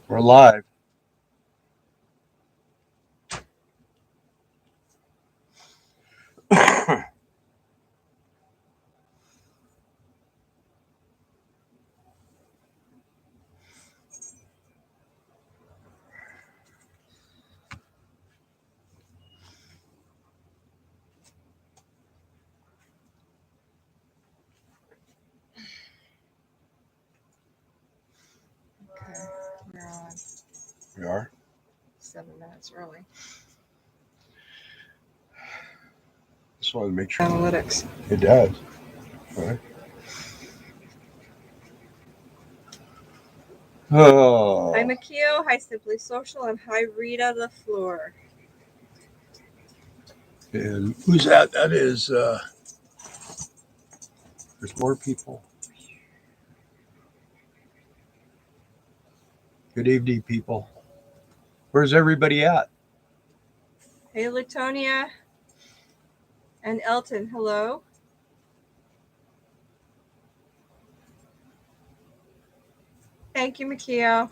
We're live. Okay, we're on We are. 7 minutes early. Just wanted to make sure Analytics. it does. All right. Oh, Hi, Makio. Hi, Simply Social. And hi, Rita LaFleur. and who's that? That is. There's more people. Good evening, people. Where's everybody at? Hey, Latonia. And Elton, hello. Thank you, Makio.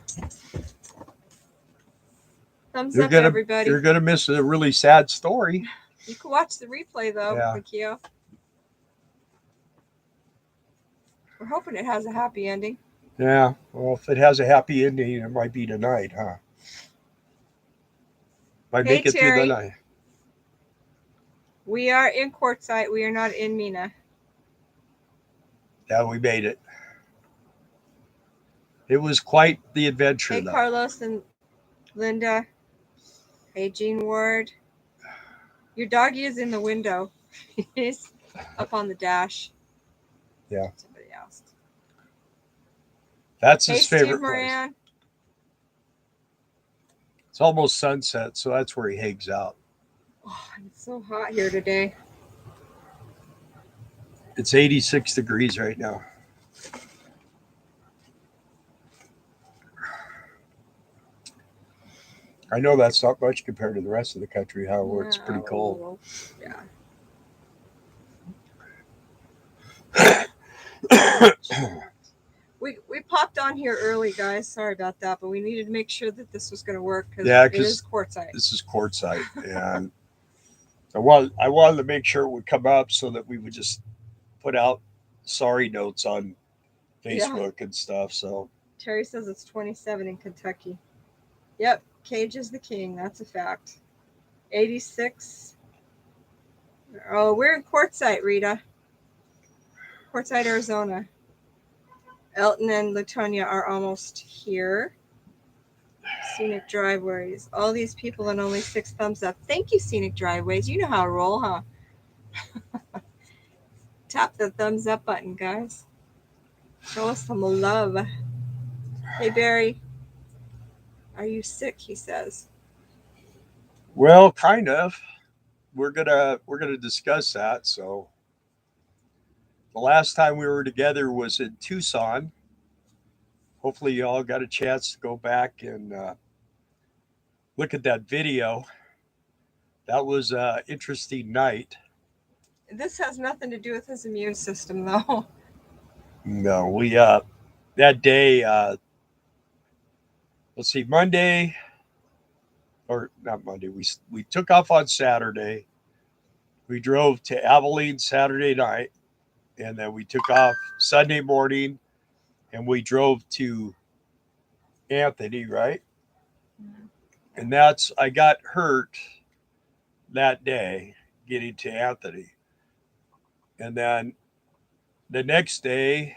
Thumbs You're up, gonna everybody. you're gonna miss a really sad story. You can watch the replay, though, Yeah. Makio. We're hoping it has a happy ending. Yeah. Well, if it has a happy ending, it might be tonight, huh? Might Hey, make it through the Terry. night. We are in Quartzsite. We are not in Mina. Yeah, we made it. It was quite the adventure, Hey, though. Carlos and Linda. Hey, Jean Ward. Your doggy is in the window. He's up on the dash. Yeah. Somebody asked. That's Hey, his Steve favorite place. Moran. It's almost sunset, so that's where he hangs out. Oh, it's so hot here today. It's 86 degrees right now. I know that's not much compared to the rest of the country, however, it's pretty cold. Yeah. We popped on here early, guys. Sorry about that, but we needed to make sure that this was going to work because it is Quartzsite. This is Quartzsite, and I wanted to make sure it would come up so that we would just put out sorry notes on Facebook and stuff. So Terry says it's 27 in Kentucky. Yep, Cage is the king. That's a fact. 86. Oh, we're in Quartzsite, Rita. Quartzsite, Arizona. Elton and Latonia are almost here. Scenic Driveways. All these people and only 6 thumbs up. Thank you, Scenic Driveways. You know how to roll, huh? Tap the thumbs up button, guys. Show us some love. Hey, Barry. Are you sick? He says. well, kind of. We're gonna discuss that. So the last time we were together was in Tucson. Hopefully, you all got a chance to go back and look at that video. That was an interesting night. This has nothing to do with his immune system, though. No, we that day. Let's see, Monday or not Monday. We took off on Saturday. We drove to Abilene Saturday night, and then we took off Sunday morning, and we drove to Anthony, right? And that's I got hurt that day getting to Anthony, and then the next day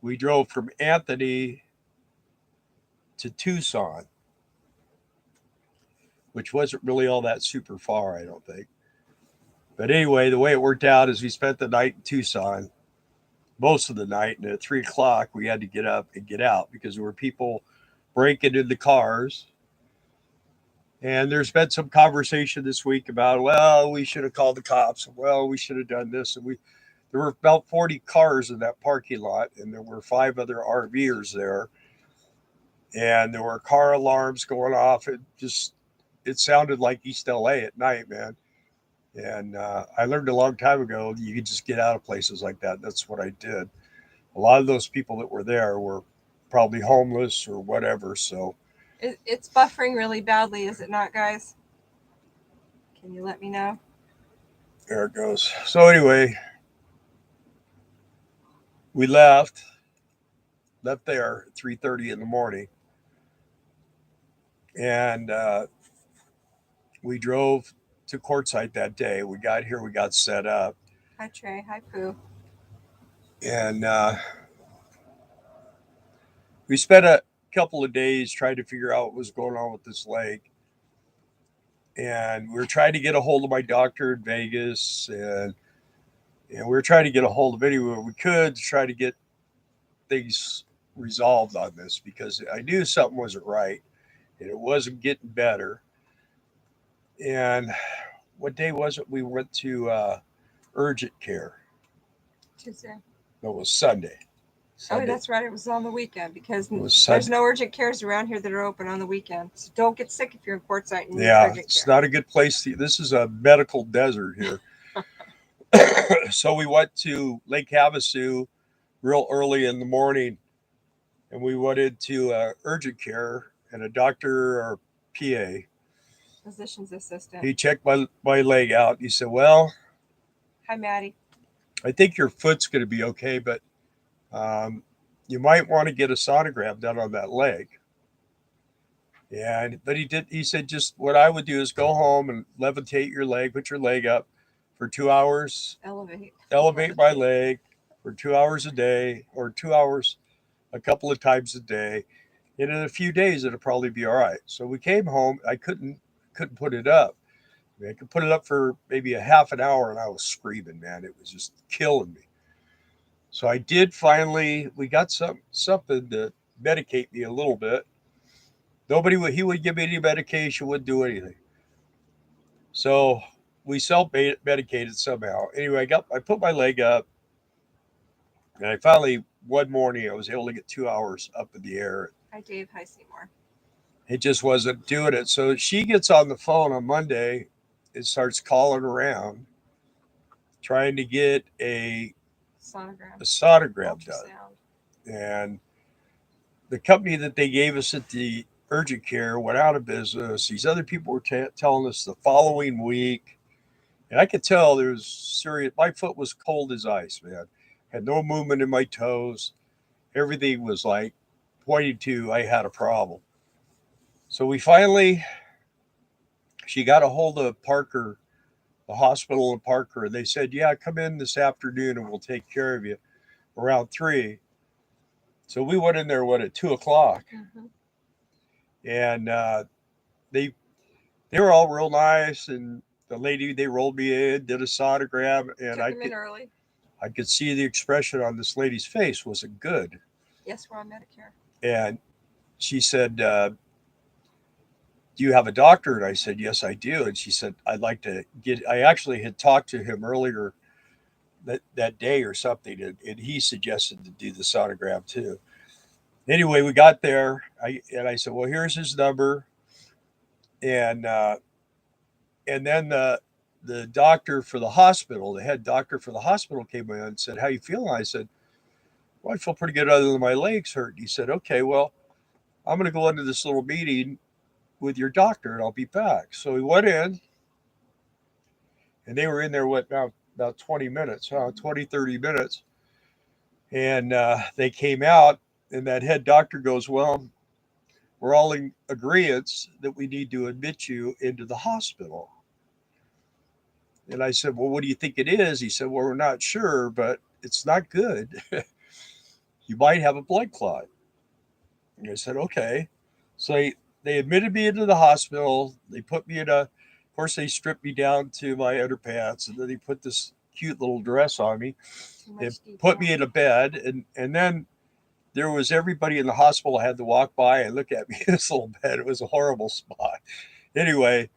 we drove from Anthony to Tucson, which wasn't really all that super far, I don't think. But anyway, the way it worked out is we spent the night in Tucson, most of the night, and at 3 o'clock we had to get up and get out because there were people breaking into cars. And there's been some conversation this week about, well, we should have called the cops. Well, we should have done this. And there were about 40 cars in that parking lot, and there were 5 other RVers there. And there were car alarms going off. It sounded like East LA at night, man. And I learned a long time ago you could just get out of places like that. That's what I did. A lot of those people that were there were probably homeless or whatever. So It's buffering really badly, is it not, guys? Can you let me know? there it goes. So anyway, we left there at 3:30 in the morning, and we drove to Quartzsite that day. We got here, we got set up, Hi, Trey. Hi, Pooh. and we spent a couple of days trying to figure out what was going on with this leg. And we were trying to get a hold of my doctor in Vegas, and we were trying to get a hold of anywhere we could to try to get things resolved on this because I knew something wasn't right and it wasn't getting better. And what day was it? We went to urgent care. Tuesday. No, it was Sunday. Oh, Sunday. that's right. It was on the weekend because It was there's Sunday. no urgent cares around here that are open on the weekend. So don't get sick if you're in Quartzsite and need Yeah, urgent it's care. not a good place. This is a medical desert here. So we went to Lake Havasu real early in the morning, and we went into urgent care, and a doctor or PA, Physician's assistant. he checked my leg out. He said, well, Hi, Maddie. I think your foot's going to be okay, but um, you might want to get a sonogram done on that leg. And but he said just what I would do is go home and levitate your leg, put your leg up for 2 hours, elevate my leg for 2 hours a day, or 2 hours a couple of times a day. And in a few days it'll probably be all right. So we came home. I couldn't put it up. I mean, I could put it up for maybe a half an hour, and I was screaming, man. It was just killing me. So I did finally. We got something to medicate me a little bit. Nobody would. He would give me any medication. Wouldn't do anything. So we self medicated somehow. Anyway, I put my leg up, and I finally one morning I was able to get 2 hours up in the air. Hi, Dave. Hi, Seymour. It just wasn't doing it. So she gets on the phone on Monday and starts calling around trying to get Sonogram. a sonogram done. Ultrasound. And the company that they gave us at the urgent care went out of business. These other people were telling us the following week. And I could tell there was serious. My foot was cold as ice, man. Had no movement in my toes. Everything was like pointing to I had a problem. So she got a hold of Parker, the hospital in Parker, and they said, yeah, come in this afternoon and we'll take care of you around 3. So we went in there, at 2 o'clock? Mm-hmm. And they they were all real nice. And the lady, they rolled me in, did a sonogram, and Took him in early. I could see the expression on this lady's face wasn't good. Yes, we're on Medicare. And she said, do you have a doctor? And I said, yes, I do. And she said, I'd like to get, I actually had talked to him earlier that day or something, and he suggested to do the sonogram too. Anyway, we got there, and I said, well, here's his number. And then the doctor for the hospital, the head doctor for the hospital, came in and said, how you feeling? I said, well, I feel pretty good other than my legs hurt. And he said, okay, well, I'm going to go into this little meeting with your doctor and I'll be back. So we went in, and they were in there, about 20 minutes, 20, 30 minutes. And they came out, and that head doctor goes, well, we're all in agreement that we need to admit you into the hospital. And I said, well, what do you think it is? He said, well, we're not sure, but it's not good. You might have a blood clot. And I said, okay. So they admitted me into the hospital. They put me of course, they stripped me down to my underpants, and then they put this cute little dress on me and put me in a bed. And then there was everybody in the hospital had to walk by and look at me in this little bed. It was a horrible spot. Anyway,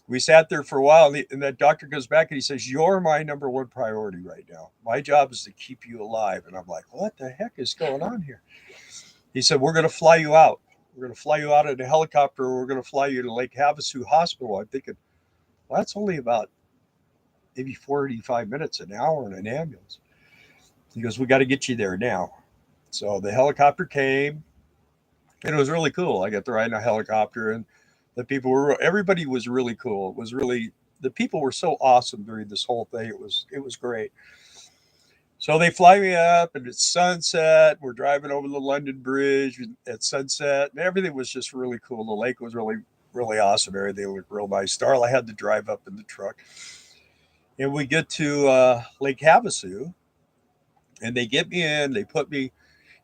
we sat there for a while, and that doctor goes back and he says, you're my number one priority right now. My job is to keep you alive. And I'm like, what the heck is going on here? He said, we're going to fly you out. We're going to fly you out in a helicopter. We're going to fly you to Lake Havasu Hospital. I'm thinking, well, that's only about maybe 45 minutes, an hour in an ambulance. He goes, we got to get you there now. So the helicopter came, and it was really cool. I got to ride in a helicopter, and the people were everybody was really cool. It was really the people were so awesome during this whole thing. It was great. So they fly me up, and it's sunset. We're driving over the London Bridge at sunset, and everything was just really cool. The lake was really awesome. Everything looked real nice. Starla had to drive up in the truck, and we get to Lake Havasu, and they get me in. They put me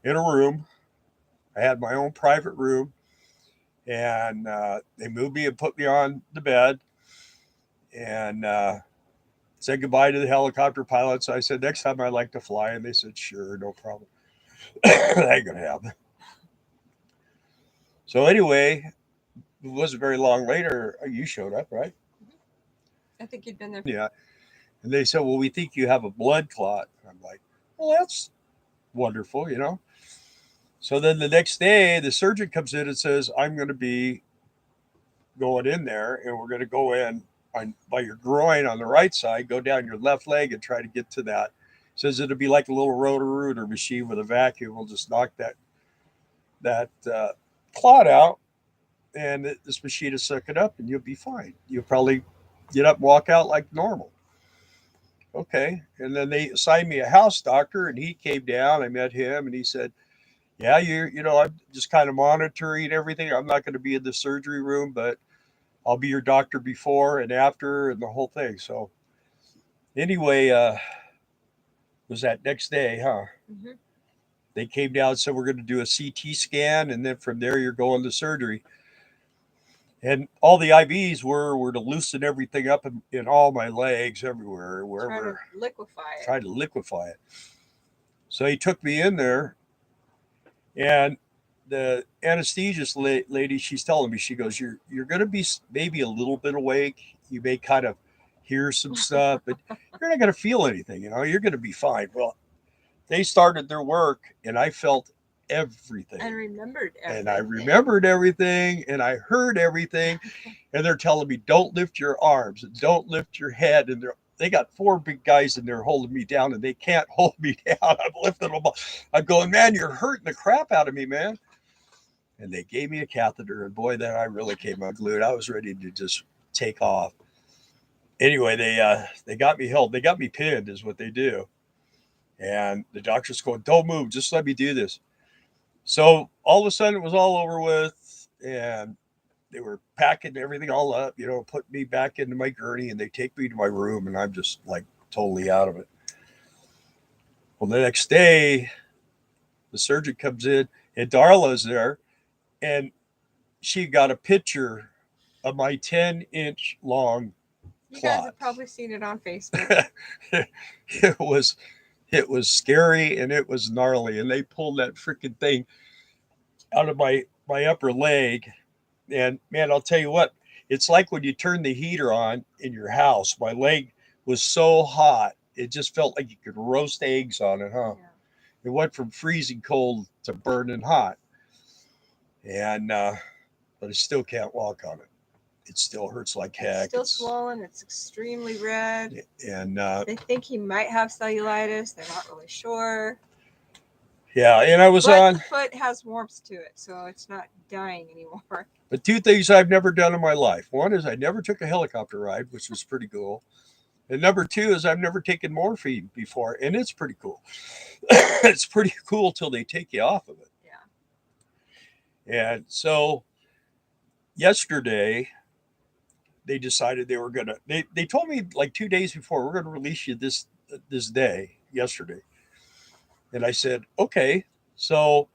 in a room. I had my own private room, and they moved me and put me on the bed, and said goodbye to the helicopter pilots. I said, next time I'd like to fly. And they said, sure, no problem. That ain't going to happen. So, anyway, it wasn't very long later. You showed up, right? I think you'd been there. Yeah. And they said, well, we think you have a blood clot. And I'm like, well, that's wonderful, you know? So then the next day, the surgeon comes in and says, I'm going to be going in there, and we're going to go in by your groin on the right side, go down your left leg and try to get to that. Says it'll be like a little rotor machine with a vacuum. We'll just knock that clot out, and this machine will suck it up, and you'll be fine. You'll probably get up and walk out like normal. Okay. And then they assigned me a house doctor, and he came down. I met him, and he said, yeah, I'm just kind of monitoring everything. I'm not going to be in the surgery room, but I'll be your doctor before and after and the whole thing. So anyway, was that next day, huh? Mm-hmm. They came down and said, we're going to do a CT scan, and then from there you're going to surgery. And all the IVs were to loosen everything up in all my legs, everywhere, wherever. Trying To liquefy it. So he took me in there, and the anesthesiast lady, she's telling me, she goes, you're going to be maybe a little bit awake. You may kind of hear some stuff, but you're not going to feel anything. You're going to be fine. Well, they started their work, and I felt everything. And remembered everything. And I remembered everything, and I heard everything. And they're telling me, don't lift your arms, and don't lift your head. And they got four big guys in there holding me down, and they can't hold me down. I'm lifting them up. I'm going, man, you're hurting the crap out of me, man. And they gave me a catheter, and boy, then I really came unglued. I was ready to just take off. Anyway, they got me held. They got me pinned, is what they do. And the doctor's going, don't move, just let me do this. So all of a sudden, it was all over with, and they were packing everything all up, put me back into my gurney, and they take me to my room, and I'm just like totally out of it. Well, the next day, the surgeon comes in, and Darla's there, and she got a picture of my 10-inch long You clot. guys have probably seen it on Facebook. it was scary, and it was gnarly, and they pulled that freaking thing out of my upper leg. And man, I'll tell you what, it's like when you turn the heater on in your house. My leg was so hot, it just felt like you could roast eggs on it, huh? Yeah. It went from freezing cold to burning hot. And but I still can't walk on it. It still hurts like heck. It's still swollen. It's extremely red. And they think he might have cellulitis. They're not really sure. Yeah, and I was but on. The foot has warmth to it, so it's not dying anymore. But two things I've never done in my life. One is I never took a helicopter ride, which was pretty cool. And number two is I've never taken morphine before, and it's pretty cool. It's pretty cool till they take you off of it. Yeah. And so yesterday, they decided they were going to, they told me like 2 days before, we're going to release you this day, yesterday. And I said, okay. So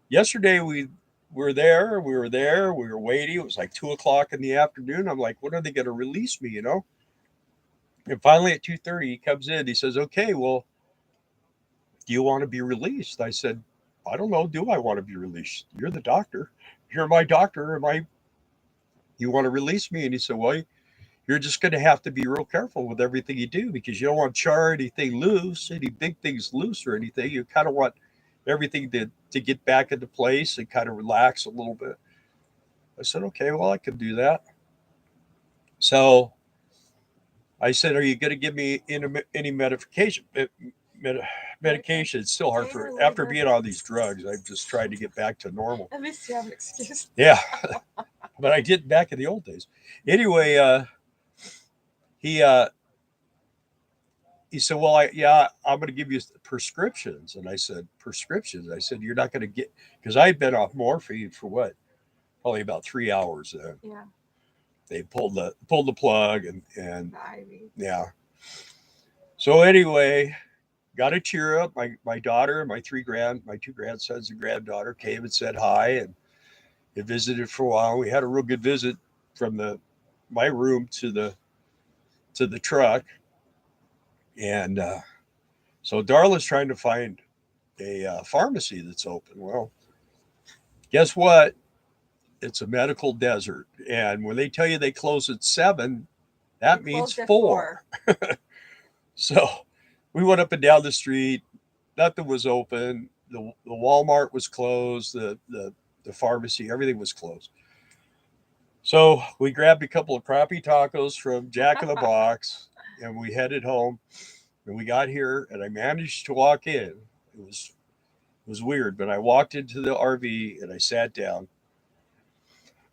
yesterday we were there, we were waiting. It was like 2:00 in the afternoon. I'm like, when are they going to release me, And finally at 2:30, he comes in. He says, okay, well, do you want to be released? I said, I don't know. Do I want to be released? You're the doctor. You're my doctor. You want to release me? And he said, well, you're just going to have to be real careful with everything you do because you don't want to char anything loose, any big things loose or anything. You kind of want everything to get back into place and kind of relax a little bit. I said, okay, well, I can do that. So I said, are you going to give me any medication? medication. It's still hard for after being on these drugs. I've just tried to get back to normal. At least you have an excuse. Yeah, but I did back in the old days. Anyway, he he said, "Well, I'm going to give you prescriptions." And I said, "Prescriptions?" I said, "You're not going to get," because I had been off morphine for what, probably about 3 hours. Then Yeah. they pulled the plug and The IV. yeah. So anyway, got to cheer up. My daughter, my two grandsons and granddaughter came and said hi, and they visited for a while. We had a real good visit from the my room to the truck, and so Darla's trying to find a pharmacy that's open. Well, guess what? It's a medical desert, and when they tell you they close at 7, that means 4. So we went up and down the street. Nothing was open. The Walmart was closed. The pharmacy, everything was closed. So we grabbed a couple of crappy tacos from Jack in the Box, and we headed home. And we got here, and I managed to walk in. It was weird, but I walked into the RV and I sat down.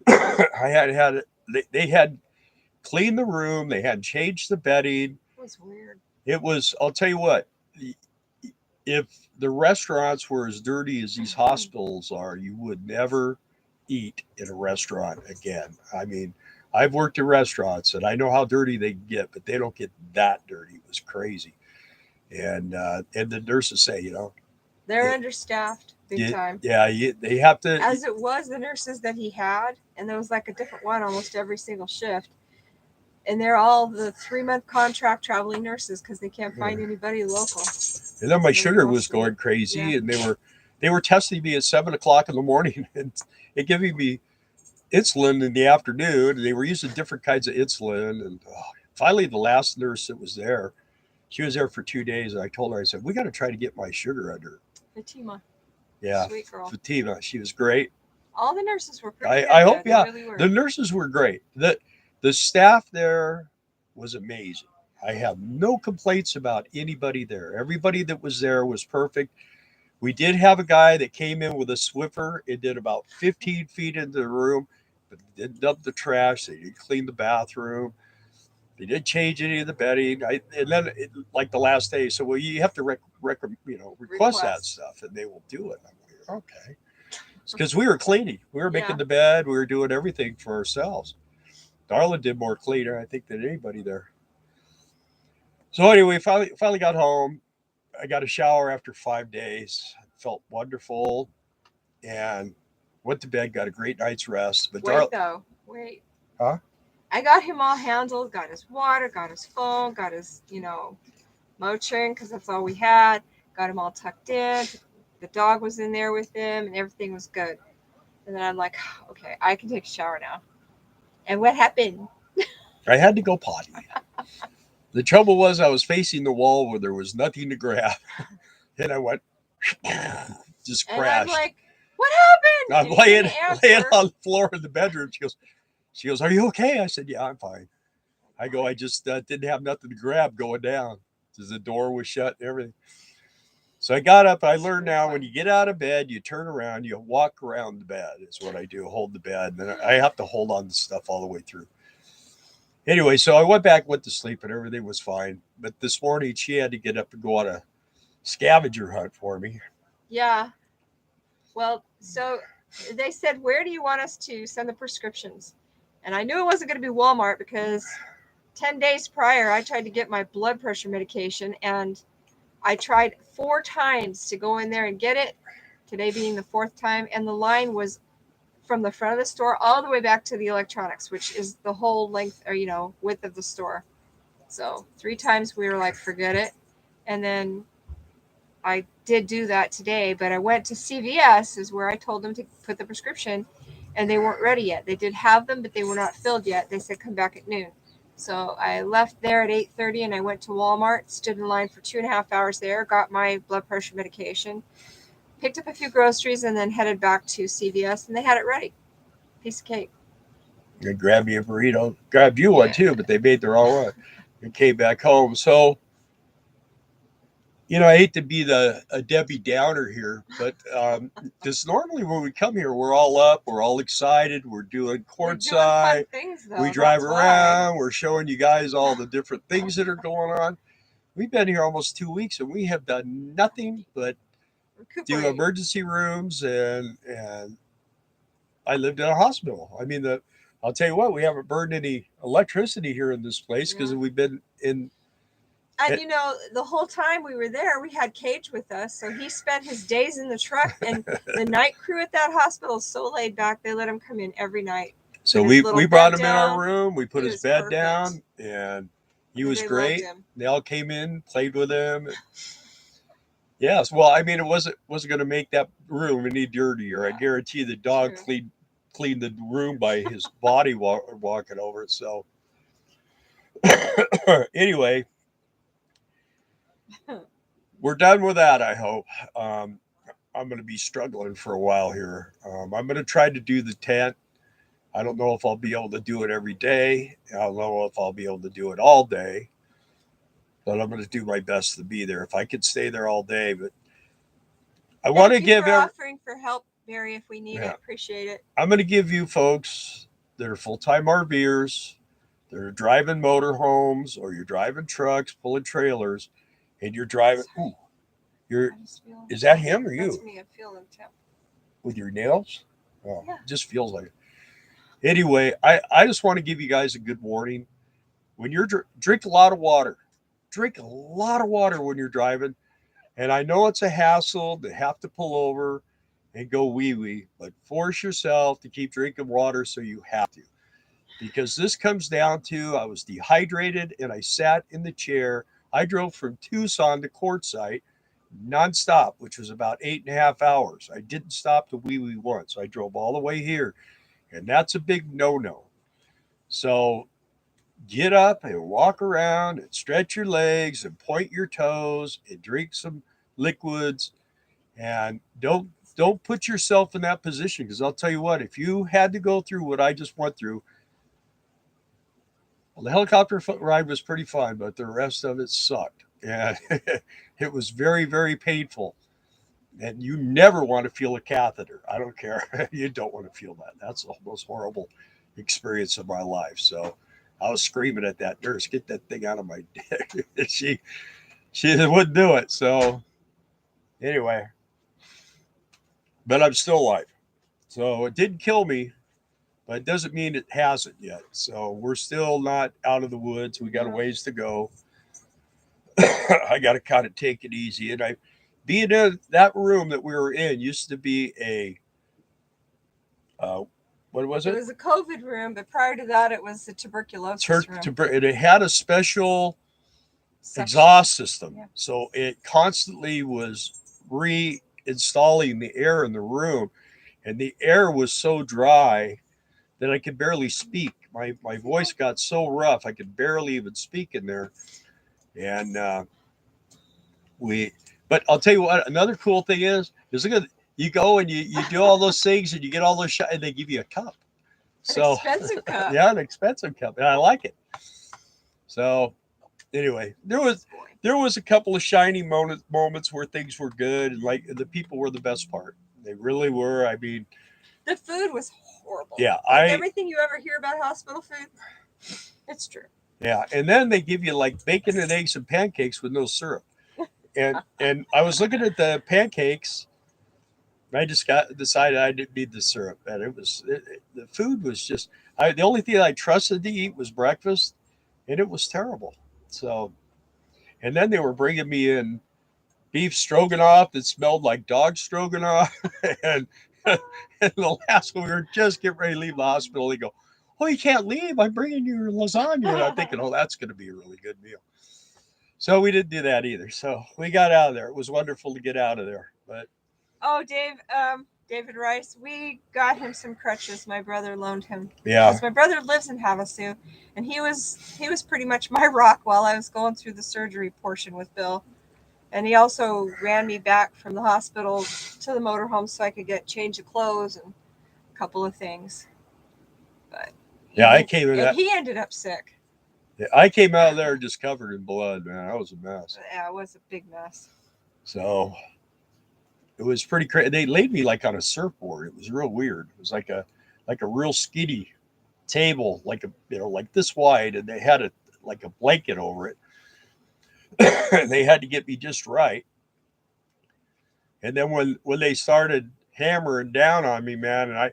I had they had cleaned the room. They had changed the bedding. It was weird. It was. I'll tell you what. If the restaurants were as dirty as these hospitals are, you would never eat in a restaurant again. I mean, I've worked in restaurants and I know how dirty they get, but they don't get that dirty. It was crazy. And the nurses say, they're understaffed big time. Yeah, they have to. As it was, the nurses that he had, and there was like a different one almost every single shift. And they're all the 3-month contract traveling nurses because they can't find anybody local. And then my sugar was going crazy, and they were testing me at 7:00 in the morning and giving me insulin in the afternoon. And they were using different kinds of insulin. And finally, the last nurse that was there, she was there for 2 days, and I told her, I said, "We got to try to get my sugar under." Fatima. Yeah, sweet girl. Fatima. She was great. All the nurses were pretty good. I hope, They yeah. really were. The nurses were great. The staff there was amazing. I have no complaints about anybody there. Everybody that was there was perfect. We did have a guy that came in with a Swiffer. It did about 15 feet into the room, but they didn't dump the trash. They didn't clean the bathroom. They didn't change any of the bedding. And then, like the last day, so well, you have to request that stuff, and they will do it. I'm like, okay, because we were cleaning, we were making the bed, we were doing everything for ourselves. Darla did more cleaner, I think, than anybody there. So anyway, finally got home. I got a shower after 5 days. Felt wonderful, and went to bed. Got a great night's rest. But wait. Huh? I got him all handled. Got his water. Got his phone. Got his Motrin because that's all we had. Got him all tucked in. The dog was in there with him, and everything was good. And then I'm like, okay, I can take a shower now. And what happened? I had to go potty. The trouble was I was facing the wall where there was nothing to grab. And I went, just crashed. And I'm like, what happened? I'm laying on the floor in the bedroom. She goes, "Are you okay?" I said, "Yeah, I'm fine." I go, "I just didn't have nothing to grab going down because the door was shut and everything." So I got up. I learned now when you get out of bed, you turn around, you walk around the bed is what I do, hold the bed. And then I have to hold on to stuff all the way through. Anyway, so I went to sleep and everything was fine. But this morning she had to get up and go on a scavenger hunt for me. Yeah. Well, so they said, where do you want us to send the prescriptions? And I knew it wasn't going to be Walmart because 10 days prior, I tried to get my blood pressure medication and I tried 4 times to go in there and get it, today being the 4th time. And the line was from the front of the store all the way back to the electronics, which is the whole length or, width of the store. So 3 times we were like, forget it. And then I did do that today, but I went to CVS is where I told them to put the prescription and they weren't ready yet. They did have them, but they were not filled yet. They said, come back at noon. So I left there at 8:30 and I went to Walmart, stood in line for 2.5 hours there, got my blood pressure medication, picked up a few groceries, and then headed back to CVS, and they had it ready. Piece of cake. I grabbed me a burrito, grabbed you one too, but they made their own one and came back home. So I hate to be a Debbie Downer here, but just normally when we come here, we're all up, we're all excited, we're doing We're doing fun Quartzsite, things, though. we drive That's why. around, we're showing you guys all the different things that are going on. We've been here almost 2 weeks, and we have done nothing but do Recuperate. emergency rooms, and I lived in a hospital. I mean, I'll tell you what, we haven't burned any electricity here in this place because Yeah. we've been in. And the whole time we were there, we had Cage with us, so he spent his days in the truck. And the night crew at that hospital is so laid back; they let him come in every night. So Put his we little brought bed him in our down. room. We put He his was bed perfect. down, and he was They loved great. him. They all came in, played with him. Yes, well, I mean, it wasn't going to make that room any dirtier. I Yeah, guarantee the dog true. cleaned the room by his body walking over it. So anyway, we're done with that. I hope. Um, I'm going to be struggling for a while here. I'm going to try to do the tent. I don't know if I'll be able to do it every day. I don't know if I'll be able to do it all day, but I'm going to do my best to be there. If I could stay there all day, but I want to Thank you give for offering for help, Barry. If we need yeah, it, appreciate it. I'm going to give you folks that are full-time RVers, that are driving motorhomes, or you're driving trucks, pulling trailers, and you're driving. Ooh, you're is that him or you? That's me. I'm feeling temp. With your nails? Oh, Yeah. it just feels like it. Anyway, I just want to give you guys a good warning. When you're drink a lot of water, drink a lot of water when you're driving. And I know it's a hassle to have to pull over and go wee wee, but force yourself to keep drinking water so you have to. Because this comes down to I was dehydrated and I sat in the chair. I drove from Tucson to Quartzsite nonstop, which was about 8.5 hours. I didn't stop to wee wee once. I drove all the way here, and that's a big no no. So get up and walk around and stretch your legs and point your toes and drink some liquids, and don't put yourself in that position, because I'll tell you what, if you had to go through what I just went through, well, the helicopter ride was pretty fun, but the rest of it sucked, and it was very very painful. And you never want to feel a catheter. I don't care. You don't want to feel that. That's the most horrible experience of my life. So I was screaming at that nurse, get that thing out of my dick. She wouldn't do it. So anyway, but I'm still alive. So it didn't kill me, but it doesn't mean it hasn't yet. So we're still not out of the woods. We got a ways to go. I got to kind of take it easy. And I, being in that room that we were in, used to be a uh, what was It it? was a COVID room, but prior to that, it was the tuberculosis room. It had a special Suction. exhaust system, Yeah. so it constantly was reinstalling the air in the room, and the air was so dry that I could barely speak. My voice got so rough I could barely even speak in there, and we. But I'll tell you what. Another cool thing is look at you go and you do all those things and you get all those shots and they give you a cup. So Expensive cup. yeah, an expensive cup, and I like it. So anyway, there was a couple of shiny moments where things were good, and like the people were the best part. They really were. I mean, the food was horrible. Yeah, like everything you ever hear about hospital food, it's true. Yeah, and then they give you like bacon and eggs and pancakes with no syrup. And I was looking at the pancakes. I just decided I didn't need the syrup, and the food was just. The only thing I trusted to eat was breakfast, and it was terrible. So, and then they were bringing me in beef stroganoff that smelled like dog stroganoff. and, and the last one, we were just getting ready to leave the hospital. They go, "Oh, you can't leave. I'm bringing you your lasagna." And I'm thinking, "Oh, that's going to be a really good meal." So we didn't do that either. So we got out of there. It was wonderful to get out of there. But oh, David Rice, we got him some crutches. My brother loaned him. Yeah. Because my brother lives in Havasu, and he was pretty much my rock while I was going through the surgery portion with Bill. And he also ran me back from the hospital to the motorhome so I could get change of clothes and a couple of things. But yeah, I came in. He ended up sick. I came out of there just covered in blood, man. I was a mess. Yeah, it was a big mess. So it was pretty crazy. They laid me like on a surfboard. It was real weird. It was like a real skinny table, like a like this wide, and they had a like a blanket over it. They had to get me just right. And then when they started hammering down on me, man, and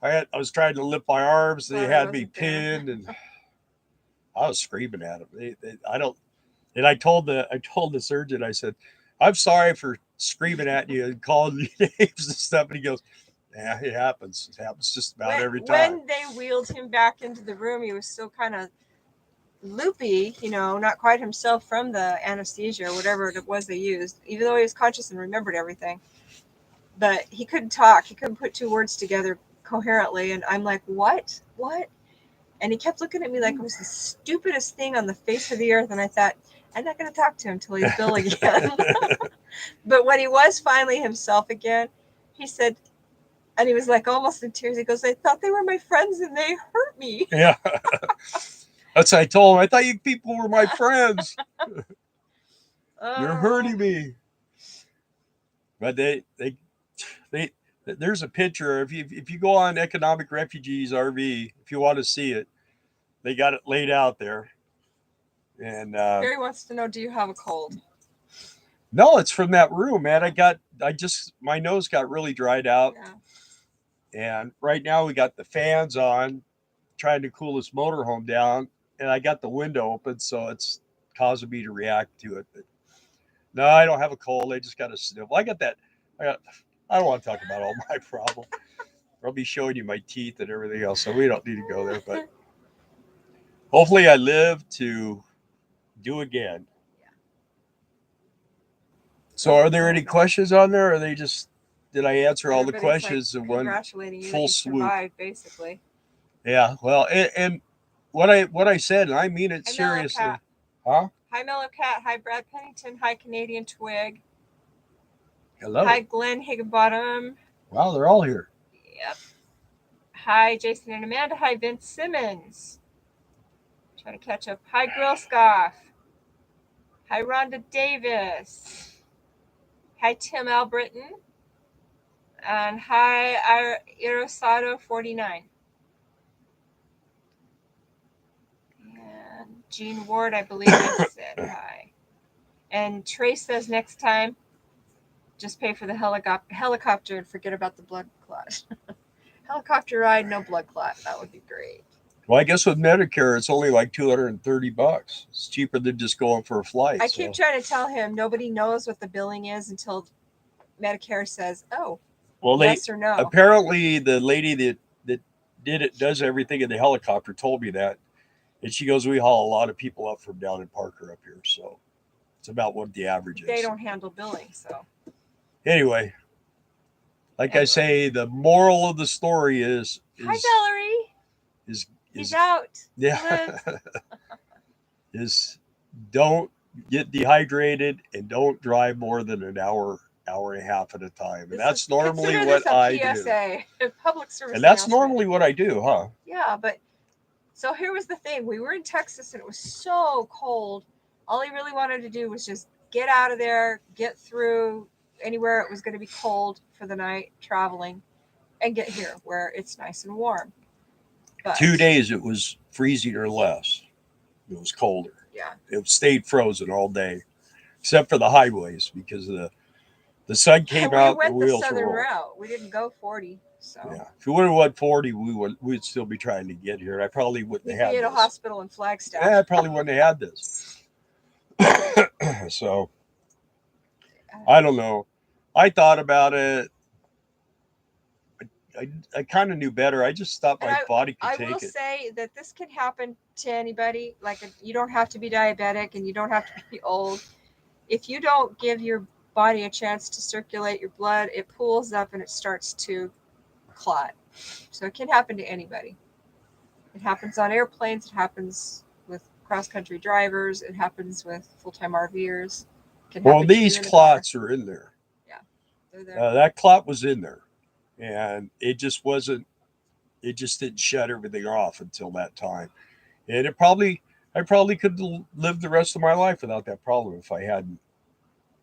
I was trying to lift my arms, they Glad I had me wasn't there. pinned, and I was screaming at them. I don't. And I told the surgeon, I said, I'm sorry for screaming at you and calling you names and stuff. And he goes, yeah, it happens. It happens just about every time. When they wheeled him back into the room, he was still kind of loopy, not quite himself from the anesthesia or whatever it was they used, even though he was conscious and remembered everything. But he couldn't talk. He couldn't put two words together coherently. And I'm like, what? What? And he kept looking at me like it was the stupidest thing on the face of the earth. And I thought, I'm not going to talk to him until he's Bill again. But when he was finally himself again, he said, and he was like almost in tears. He goes, I thought they were my friends and they hurt me. Yeah. That's what I told him. I thought you people were my friends. You're hurting me. But they there's a picture. If you go on Economic Refugees RV, if you want to see it, they got it laid out there. And Gary wants to know, do you have a cold? no, it's from that room, man. My nose got really dried out. Yeah. And right now we got the fans on, trying to cool this motorhome down, and I got the window open, so it's causing me to react to it. But no, I don't have a cold. I just got a sniffle. I got that. I don't want to talk about all my problems. I'll be showing you my teeth and everything else, so we don't need to go there. But hopefully, I live to do again. So, are there any questions on there? Or are they just did I answer all the questions in one congratulating you full that you swoop? survived, basically. Yeah. Well, and what I said, and I mean it seriously. Huh? Hi, Mellow Cat. Hi, Brad Pennington. Hi, Canadian Twig. Hello. Hi, Glenn Higginbottom. Wow, they're all here. Yep. Hi, Jason and Amanda. Hi, Vince Simmons. Trying to catch up. Hi, Grill Scoff. Hi, Rhonda Davis. Hi, Tim Albritton. And hi, Irosado49. And Jean Ward, I believe I said hi. And Trace says next time, just pay for the helicopter and forget about the blood clot. Helicopter ride, no blood clot. That would be great. Well, I guess with Medicare, it's only like $230. It's cheaper than just going for a flight. I keep trying to tell him nobody knows what the billing is until Medicare says, "Oh, well, yes or no." Apparently, the lady that does everything in the helicopter told me that, and she goes, "We haul a lot of people up from down in Parker up here, so it's about what the average is." They don't handle billing, so anyway. I say, the moral of the story is hi, Valerie. He's out. Yeah. Is don't get dehydrated and don't drive more than an hour and a half at a time. And that's normally what I do. Public service. And that's normally what I do, huh? Yeah, but so here was the thing. We were in Texas and it was so cold. All he really wanted to do was just get out of there, get through anywhere it was going to be cold for the night traveling, and get here where it's nice and warm. But 2 days it was freezing or less. It was colder. Yeah. It stayed frozen all day, except for the highways because the sun came out. We went the southern route. We didn't go 40. So yeah, if we would have went 40, we'd still be trying to get here. I probably wouldn't have had this. Be at a hospital in Flagstaff. Yeah, I probably wouldn't have had this. So I don't know. I thought about it. I kind of knew better. I just thought my body could take it. I will say that this can happen to anybody. Like, you don't have to be diabetic and you don't have to be old. If you don't give your body a chance to circulate your blood, it pools up and it starts to clot. So it can happen to anybody. It happens on airplanes. It happens with cross-country drivers. It happens with full-time RVers. Well, these clots are in there. Yeah, they're there. That clot was in there. And it just didn't shut everything off until that time. And I probably could live the rest of my life without that problem if I hadn't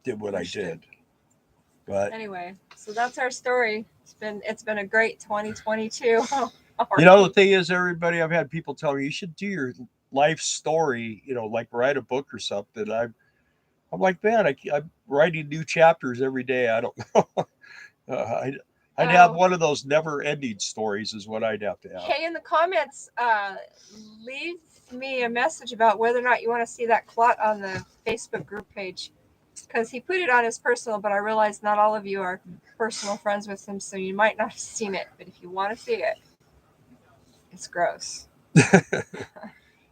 did what I Pushed it. did. But Anyway, so that's our story. It's been a great 2022. you know, the thing is, everybody, I've had people tell me you should do your life story, you know, like write a book or something. I'm like, man, I'm writing new chapters every day. I don't know. I'd have Oh, one of those never-ending stories, is what I'd have to have. hey, in the comments, leave me a message about whether or not you want to see that clot on the Facebook group page, because he put it on his personal, but I realize not all of you are personal friends with him, so you might not have seen it. But if you want to see it, it's gross.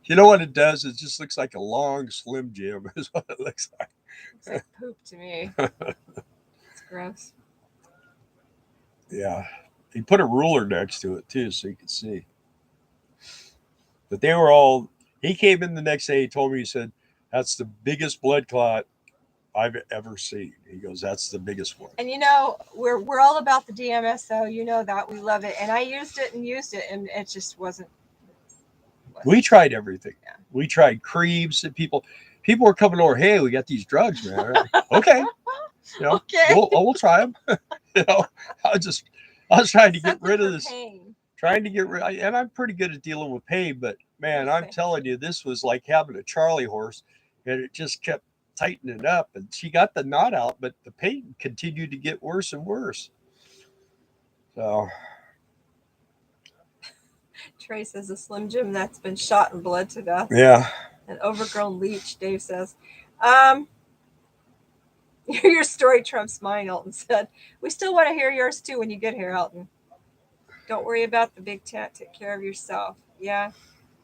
You know what it does? It just looks like a long Slim Jim, is what it looks like. It's like poop to me. It's gross. Yeah. He put a ruler next to it, too, so you could see. But they were all, he came in the next day, he told me, he said, that's the biggest blood clot I've ever seen. He goes, that's the biggest one. And you know, we're all about the DMSO. You know that. We love it. And I used it, and it just wasn't. We tried everything. Yeah. We tried creams, and people were coming over, hey, we got these drugs, man. Okay. You know, Okay. we'll try them. You know, I was trying to get Something rid of for this. pain. Trying to get rid, and I'm pretty good at dealing with pain, but man, I'm Okay. telling you, this was like having a Charlie horse, and it just kept tightening up. And she got the knot out, but the pain continued to get worse and worse. So, Trey says a Slim Jim that's been shot and bled to death. yeah. An overgrown leech, Dave says. Your story trumps mine, Elton said. We still want to hear yours too when you get here, Elton. Don't worry about the big tent. Take care of yourself. Yeah.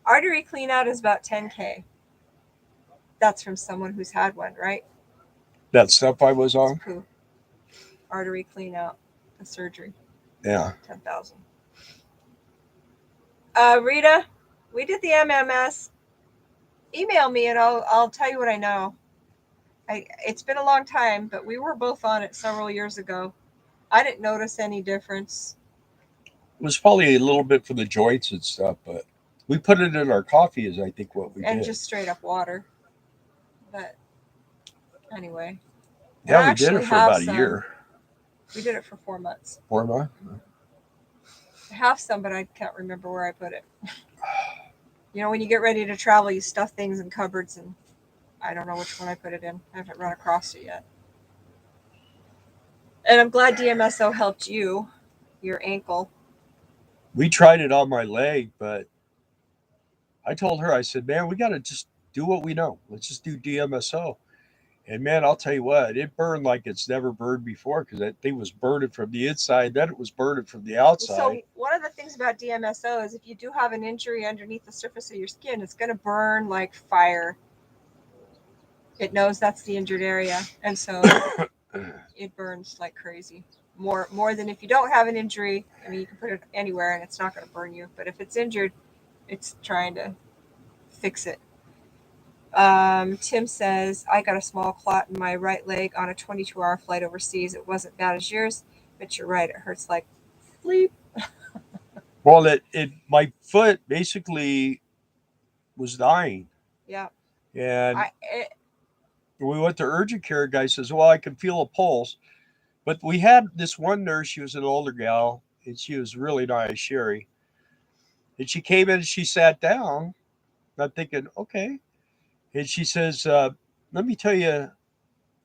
Artery clean out is about 10K. That's from someone who's had one, right? That stuff I was on. It's poo. Artery clean out. The surgery. Yeah. 10,000. Rita, we did the MMS. Email me and I'll tell you what I know. It's been a long time, but we were both on it several years ago. I didn't notice any difference. It was probably a little bit for the joints and stuff, but we put it in our coffee, is I think what we And did. just straight up water. But anyway. Yeah, we did it for about a year. We did it for 4 months. 4 months? I have some, but I can't remember where I put it. You know, when you get ready to travel, you stuff things in cupboards, and I don't know which one I put it in. I haven't run across it yet. And I'm glad DMSO helped you, your ankle. We tried it on my leg, but I told her, I said, man, we got to just do what we know. Let's just do DMSO. And man, I'll tell you what, it burned like it's never burned before, because that thing was burning from the inside, then it was burning from the outside. So one of the things about DMSO is if you do have an injury underneath the surface of your skin, it's going to burn like fire. It knows that's the injured area, and so it burns like crazy. More than if you don't have an injury. I mean, you can put it anywhere and it's not going to burn you. But if it's injured, it's trying to fix it. Tim says, I got a small clot in my right leg on a 22-hour flight overseas. It wasn't bad as yours, but you're right. It hurts like sleep. Well, my foot basically was dying. Yeah. And we went to urgent care. Guy says, well, I can feel a pulse. But we had this one nurse, she was an older gal, and she was really nice, Sherry. And she came in and she sat down. I'm thinking, okay. And she says, let me tell you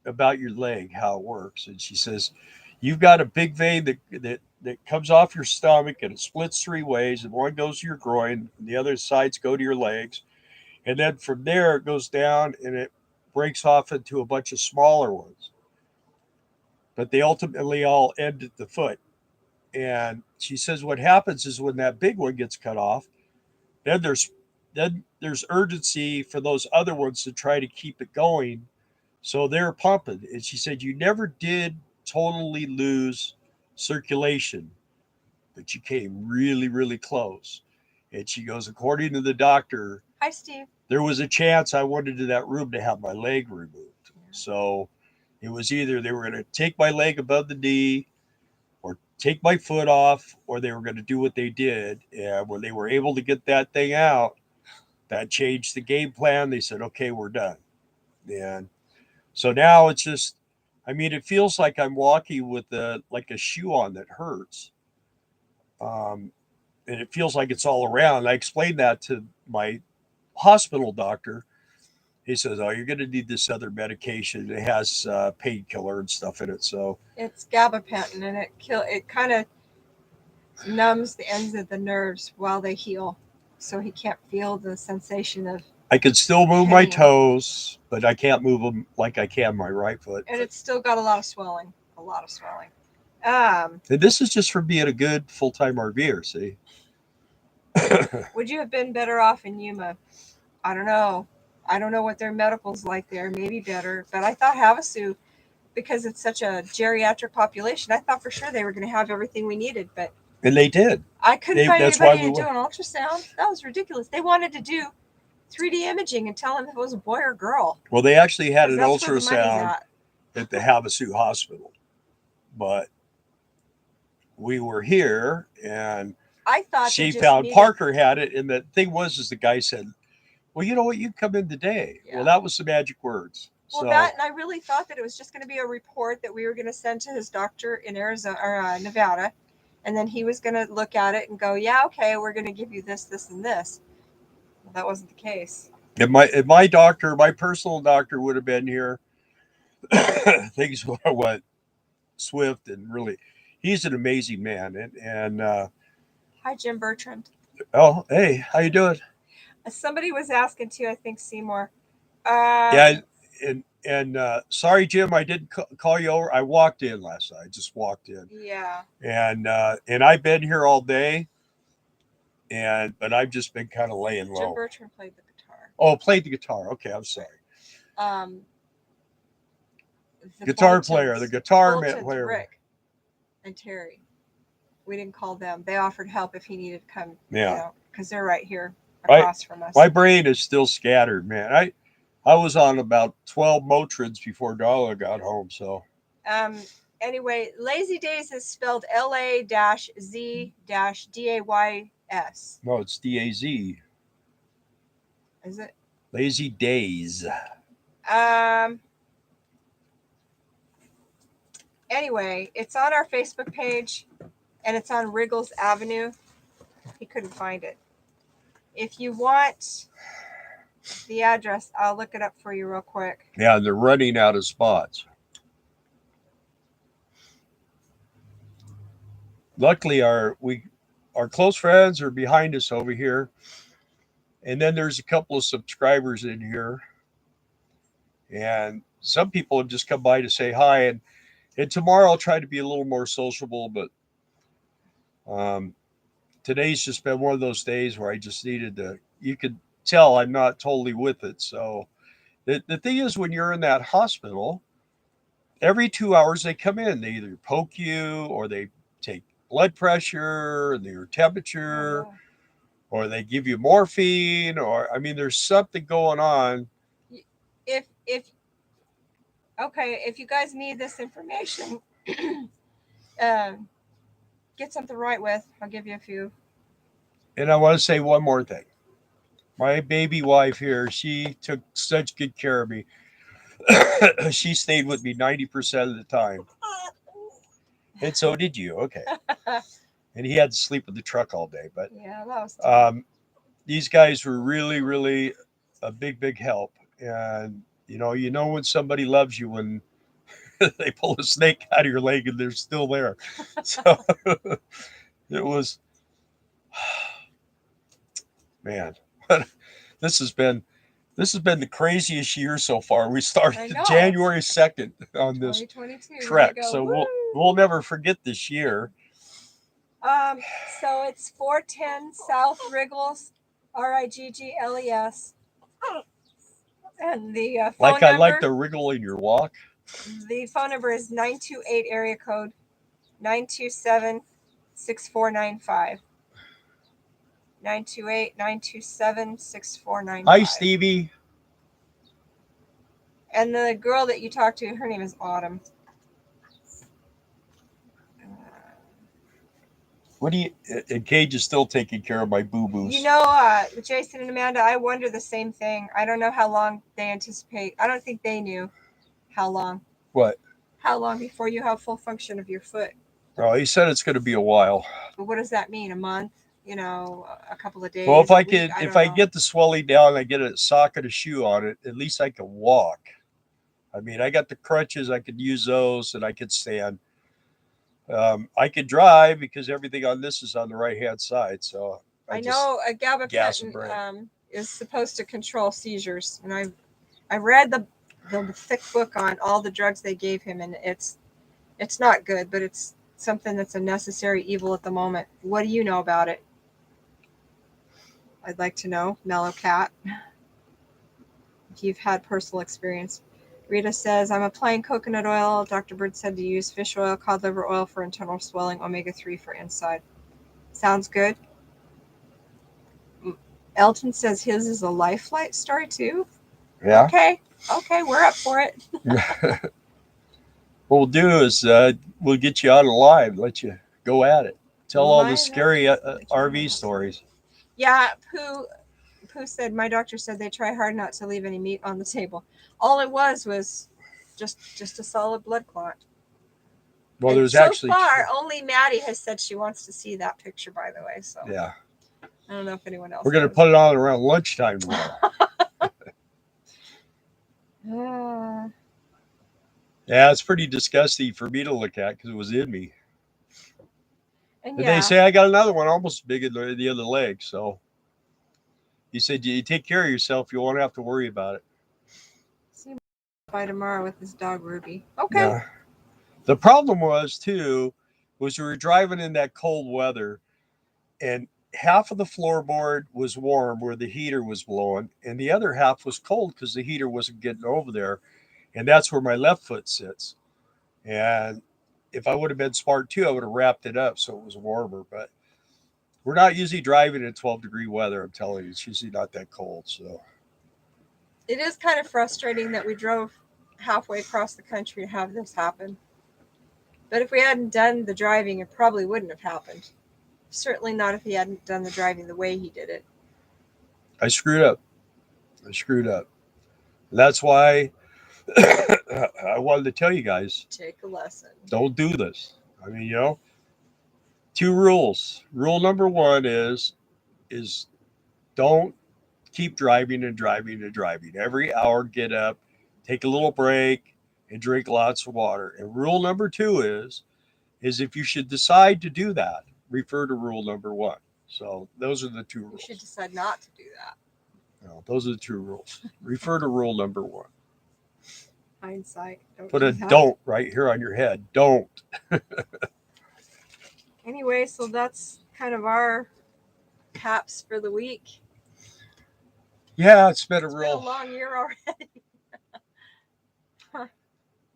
about your leg, how it works. And she says, you've got a big vein that comes off your stomach, and it splits 3 ways, and one goes to your groin, and the other sides go to your legs. And then from there, it goes down and it breaks off into a bunch of smaller ones. But they ultimately all end at the foot. And she says what happens is when that big one gets cut off, then there's urgency for those other ones to try to keep it going. So they're pumping. And she said you never did totally lose circulation, but you came really, really close. And she goes, according to the doctor, hi, Steve, there was a chance I went into that room to have my leg removed. Yeah. So it was either they were going to take my leg above the knee or take my foot off, or they were going to do what they did. And when they were able to get that thing out, that changed the game plan. They said, okay, we're done. And so now it's just I mean, it feels like I'm walking with like a shoe on that hurts. Um, and it feels like it's all around. I explained that to my hospital doctor. He says, "Oh, you're going to need this other medication. It has painkiller and stuff in it." So It's gabapentin, and it kind of numbs the ends of the nerves while they heal, so he can't feel the sensation of I can still move my pain. toes, but I can't move them like I can my right foot. And it's still got a lot of swelling. A lot of swelling. Um, And this is just for being a good full time RVer. See, would you have been better off in Yuma? I don't know. I don't know what their medical's like there. Maybe better, but I thought Havasu, because it's such a geriatric population, I thought for sure they were going to have everything we needed, but and they did. I couldn't find That's why anybody we to do went. an ultrasound. That was ridiculous. They wanted to do 3D imaging and tell them if it was a boy or girl. Well, they actually had an That's where the money's ultrasound at. at the Havasu Hospital, but we were here and I thought they she just found needed. Parker had it. And the thing was, is the guy said, "Well, you know what? You can come in today." Yeah. Well, that was the magic words. Well, So that, and I really thought that it was just going to be a report that we were going to send to his doctor in Arizona or Nevada, and then he was going to look at it and go, "Yeah, okay, we're going to give you this, this, and this." Well, that wasn't the case. if my doctor, my personal doctor, would have been here, things went swift and really. He's an amazing man, and Hi, Jim Bertrand. oh, hey, how you doing? Somebody was asking too. I think Seymour. Yeah, and sorry, Jim, I didn't call you over. I walked in last night. I just walked in, Yeah. and I've been here all day, and but I've just been kind of laying Jim low. Bertrand played the guitar. Oh, played the guitar. Okay, I'm sorry. Um, the Guitar Fultons, player, the guitar Fultons, player. Rick and Terry. We didn't call them. They offered help if he needed to come. Yeah, You know, because they're right here my across from us. my brain is still scattered, man. I was on about 12 Motrins before Darla got home, so Anyway, Lazy Days is spelled LA-Z-DAYS. no, it's DAZ. Is it? Lazy Days. Anyway, it's on our Facebook page and it's on Wriggles Avenue. He couldn't find it. If you want the address, I'll look it up for you real quick. Yeah, they're running out of spots. Luckily, our close friends are behind us over here, and then there's a couple of subscribers in here, and some people have just come by to say hi. And tomorrow I'll try to be a little more sociable, but um, today's just been one of those days where I just needed to. You could tell I'm not totally with it. So the thing is, when you're in that hospital, every 2 hours they come in. They either poke you or they take blood pressure and your temperature, or they give you morphine, or I mean, there's something going on. If if you guys need this information, get something right with. I'll give you a few. And I want to say one more thing. My baby wife here, she took such good care of me. She stayed with me 90% of the time. And so did you. Okay. And he had to sleep in the truck all day. But yeah, that was tough. These guys were really, really a big help. And you know when somebody loves you when they pull a snake out of your leg and they're still there. So it was, man, this has been the craziest year so far. We started January 2nd on this trek, so we'll never forget this year. So it's 410 South Wriggles, Riggles, and the phone like I like the wriggle in your walk. The phone number is 928 area code 927-6495. 928-927-6495. Hi, Stevie. And the girl that you talked to, her name is Autumn. What do you? And Cage is still taking care of my boo boos. You know, Jason and Amanda, I wonder the same thing. I don't know how long they anticipate. I don't think they knew how long. What? How long before you have full function of your foot? Well, he said it's going to be a while. But what does that mean? A month? You know, a couple of days? Well, if a I week? could, I if don't I know. get the swelling down, I get a socket of shoe on it. At least I can walk. I mean, I got the crutches. I could use those, and I could stand. I could drive because everything on this is on the right hand side. So I just know a gas and gabapentin brake. is supposed to control seizures, and I read the thick book on all the drugs they gave him, and it's not good, but it's something that's a necessary evil at the moment. What do you know about it? I'd like to know, Mellow Cat, if you've had personal experience. Rita says, I'm applying coconut oil. Dr. Bird said to use fish oil, cod liver oil for internal swelling, omega-3 for inside. Sounds good. Elton says his is a life flight story too. Yeah. Okay, we're up for it. What we'll do is we'll get you on live, let you go at it. Tell all the scary RV stories. Yeah, Pooh said, my doctor said they try hard not to leave any meat on the table. All it was just a solid blood clot. Well, and there's so actually far, only Maddie has said she wants to see that picture, by the way. So yeah. I don't know if anyone else. We're going to put it on around lunchtime tomorrow. Yeah, it's pretty disgusting for me to look at because it was in me. And they say I got another one almost as big as the other leg. So he said, you take care of yourself. You won't have to worry about it. See by tomorrow with his dog Ruby. Okay. Yeah. The problem was too, was we were driving in that cold weather, and half of the floorboard was warm where the heater was blowing, and the other half was cold because the heater wasn't getting over there, and that's where my left foot sits. And if I would have been smart too, I would have wrapped it up so it was warmer. But we're not usually driving in 12-degree weather. I'm telling you, it's usually not that cold. So it is kind of frustrating that we drove halfway across the country to have this happen. But if we hadn't done the driving, it probably wouldn't have happened. Certainly not if he hadn't done the driving the way he did it. I screwed up. And that's why I wanted to tell you guys, take a lesson. Don't do this. I mean, 2 rules. Rule number 1 is don't keep driving and driving and driving. Every hour, get up, take a little break, and drink lots of water. And rule number 2 is if you should decide to do that, refer to rule number 1. So those are the 2 rules. You should decide not to do that. No, those are the 2 rules. Refer to rule number 1. Hindsight. Put a don't right here on your head. Don't. Anyway, so that's kind of our caps for the week. Yeah, it's been been a long year already.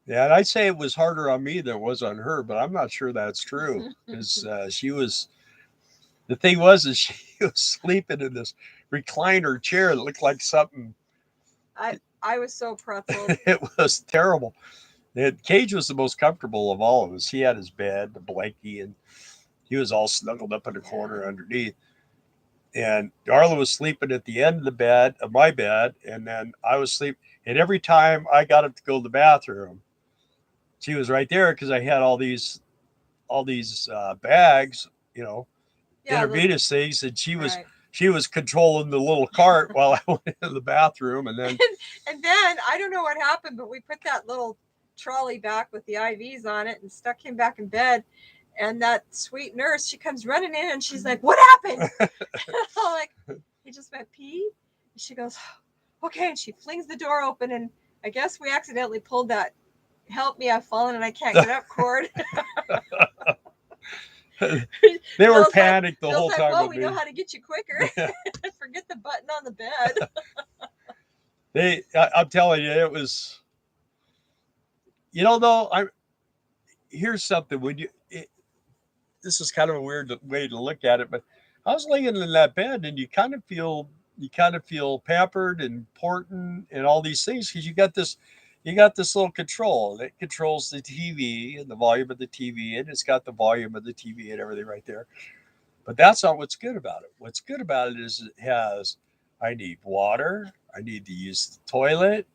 Yeah, and I'd say it was harder on me than it was on her, but I'm not sure that's true because she was. The thing was, is she was sleeping in this recliner chair that looked like something. I was so pretzel. It was terrible. Cage was the most comfortable of all of us. He had his bed, the blankie, and he was all snuggled up in a corner underneath. And Darla was sleeping at the end of the bed, of my bed, and then I was sleeping. And every time I got up to go to the bathroom, she was right there because I had all these bags, intravenous things, and she was controlling the little cart while I went into the bathroom, and then and then I don't know what happened, but we put that little trolley back with the IVs on it and stuck him back in bed. And that sweet nurse, she comes running in and she's like, "What happened?" I'm like, "He just went pee." And she goes, "Okay," and she flings the door open, and I guess we accidentally pulled that "Help me, I've fallen and I can't get up" cord. They were panicked the whole time. Well, we know how to get you quicker. Forget the button on the bed. I'm telling you, it was. Though here's something this is kind of a weird way to look at it, but I was laying in that bed, and you kind of feel pampered and important and all these things because you got this little control that controls the TV and the volume of the TV, and it's got the volume of the TV and everything right there. But that's not what's good about it. What's good about it is I need water. I need to use the toilet.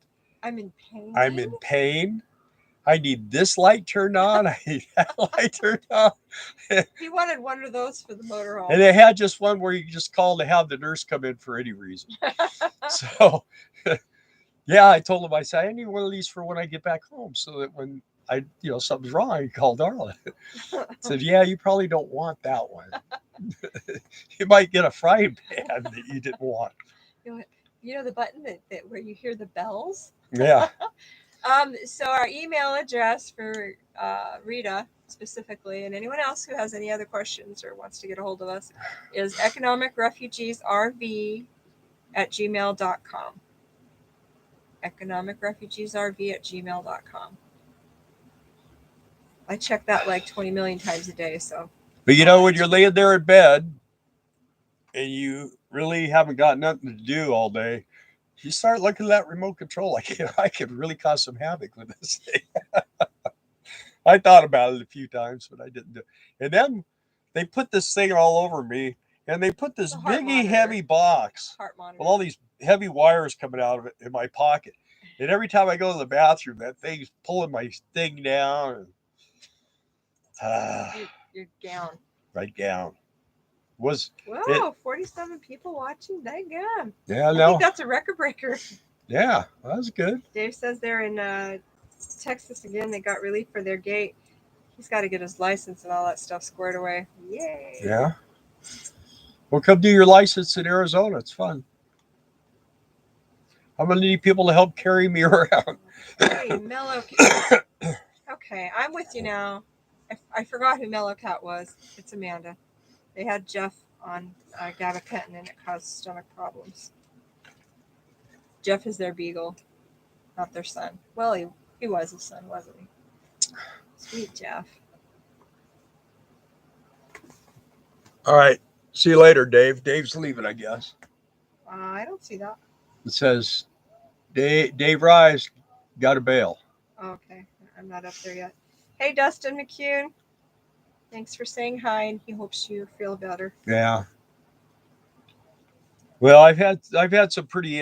I'm in pain. I need this light turned on. I need that light turned on. He wanted one of those for the motorhome. And they had just one where you just call to have the nurse come in for any reason. So, yeah, I told him, I said, I need one of these for when I get back home so that when something's wrong, I call Darla. I said, yeah, you probably don't want that one. You might get a frying pan that you didn't want. You know the button that where you hear the bells? Yeah. So our email address for Rita specifically, and anyone else who has any other questions or wants to get a hold of us, is economicrefugeesrv@gmail.com. economicrefugeesrv@gmail.com. I check that like 20 million times a day. So, but when you're laying there in bed and you really haven't got nothing to do all day, you start looking at that remote control. I could really cause some havoc with this thing. I thought about it a few times, but I didn't do it. And then they put this thing all over me, and they put this biggie heavy box with all these heavy wires coming out of it in my pocket. And every time I go to the bathroom, that thing's pulling my thing down. And, your gown. Right down. Wow, 47 people watching. Dang. Yeah, I think that's a record breaker. Yeah, that was good. Dave says they're in Texas again. They got relief for their gate. He's got to get his license and all that stuff squared away. Yay. Yeah. Well, come do your license in Arizona. It's fun. I'm going to need people to help carry me around. Hey, Mellow. Okay, I'm with you now. I forgot who Mellow Cat was. It's Amanda. They had Jeff on gabapentin and it caused stomach problems. Jeff is their beagle, not their son. Well, he was his son, wasn't he? Sweet Jeff. All right. See you later, Dave. Dave's leaving, I guess. I don't see that. It says, Dave Rise got a bail. Okay. I'm not up there yet. Hey, Dustin McCune. Thanks for saying hi, and he hopes you feel better. Yeah. Well, I've had some pretty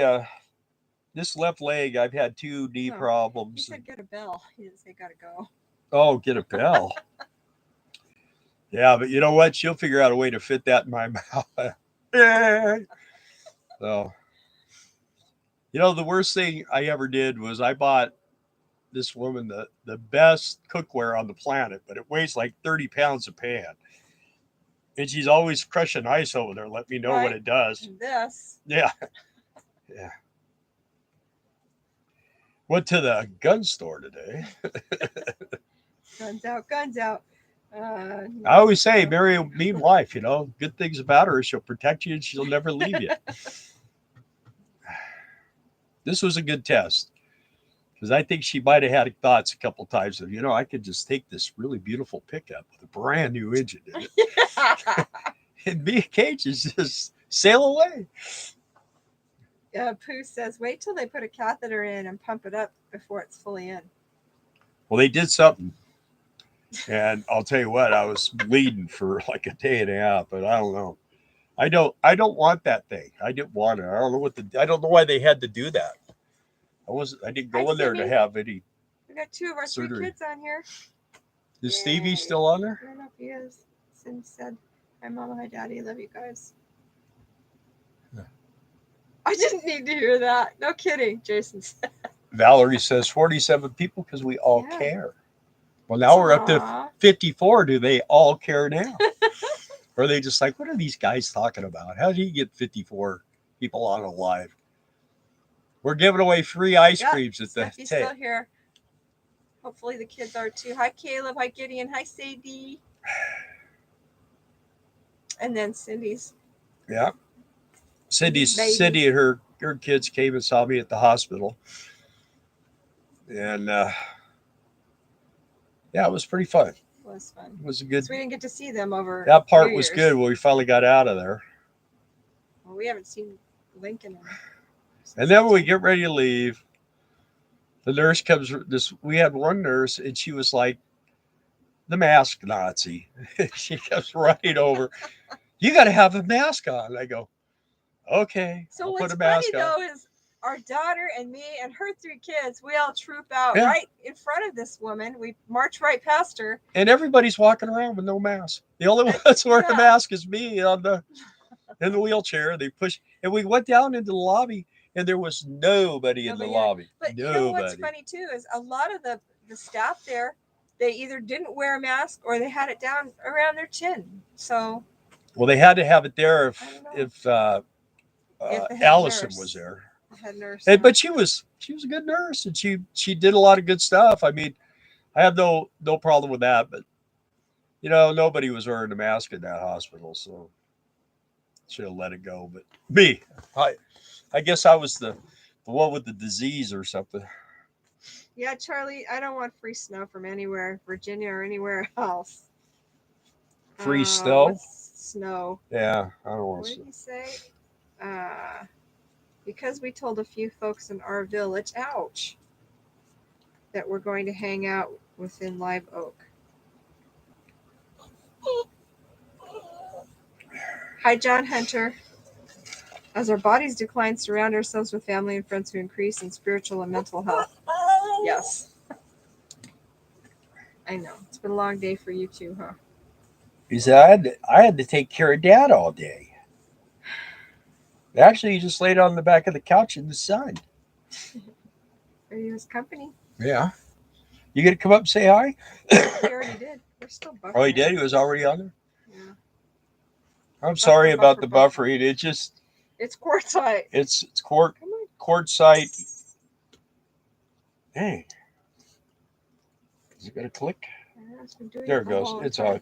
this left leg. I've had 2 knee problems. He said get a bell. He didn't say gotta go. Oh, get a bell. Yeah, but you know what? She'll figure out a way to fit that in my mouth. So, the worst thing I ever did was I bought this woman the best cookware on the planet, but it weighs like 30 pounds a pan. And she's always crushing ice over there. Let me know what it does. This. Yeah. Yeah. Went to the gun store today. Guns out, guns out. I always say, marry a mean wife, good things about her. She'll protect you and she'll never leave you. This was a good test because I think she might have had thoughts a couple times of, I could just take this really beautiful pickup with a brand new engine in it. Yeah. And be a cage and just sail away. Pooh says, wait till they put a catheter in and pump it up before it's fully in. Well, they did something. And I'll tell you what, I was bleeding for like a day and a half, but I don't know. I don't want that thing. I didn't want it. I don't know why they had to do that. I didn't go in there to have any. We got 2 of our surgery. 3 kids on here. Is Stevie still on there? I don't know if he is. Cindy said, hi mama, hi daddy, love you guys. Yeah. I didn't need to hear that. No kidding, Jason said. Valerie says 47 people because we all care. Well, now we're up to 54. Do they all care now? Or are they just like, what are these guys talking about? How do you get 54 people on a live? We're giving away free ice creams at the Steffi's still here. Hopefully the kids are too. Hi, Caleb. Hi, Gideon. Hi, Sadie. And then Cindy's. Yeah. Cindy and her kids came and saw me at the hospital. And it was pretty fun. It was fun. It was a good. So we didn't get to see them over. That part was good when we finally got out of there. Well, we haven't seen Lincoln. And then when we get ready to leave, the nurse comes. We had one nurse, and she was like the mask Nazi. She comes running over. You got to have a mask on. I go, okay. So what's funny though is our daughter and me and her 3 kids, we all troop out Yeah. right in front of this woman. We march right past her. And everybody's walking around with no mask. The only one that's wearing a mask is me in the wheelchair. They push, and we went down into the lobby, and there was nobody in the lobby. But you know what's funny too is a lot of the staff there, they either didn't wear a mask or they had it down around their chin. So well, they had to have it there if Allison was there. Head nurse. And, but she was a good nurse, and she did a lot of good stuff. I mean, I have no problem with that, but nobody was wearing a mask in that hospital, so should have let it go. But me, I guess I was the one with the disease or something. Yeah, Charlie, I don't want free snow from anywhere, Virginia or anywhere else. Free snow? Snow. Yeah, I don't want to. What snow. Did he say? Because we told a few folks in our village, ouch, that we're going to hang out within Live Oak. Hi, John Hunter. As our bodies decline, surround ourselves with family and friends who increase in spiritual and mental health. Yes. I know. It's been a long day for you too, huh? He said, I had to take care of Dad all day. Actually, he just laid on the back of the couch in the sun. Are you his company? Yeah. You gonna come up and say hi? He already did. We're still buffering. Oh, he did? He was already on there? Yeah. I'm sorry about the buffering. It just... It's Quartzsite. It's Quartzsite. Hey. Is it going to click? Yeah, there it goes. It's on.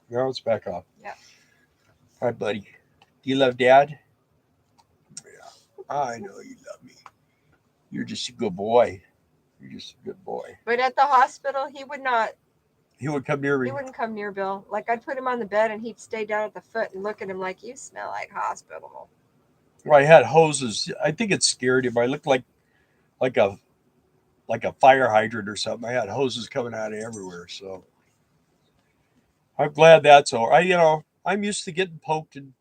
No, it's back off. Yeah. Hi, buddy. Do you love Dad? Yeah. I know you love me. You're just a good boy. You're just a good boy. But at the hospital, he would not. He would come near me. He wouldn't come near Bill. Like, I'd put him on the bed and he'd stay down at the foot and look at him like, you smell like hospital. Well, I had hoses. I think it scared him. I looked like a fire hydrant or something. I had hoses coming out of everywhere. So I'm glad that's over. I'm used to getting poked and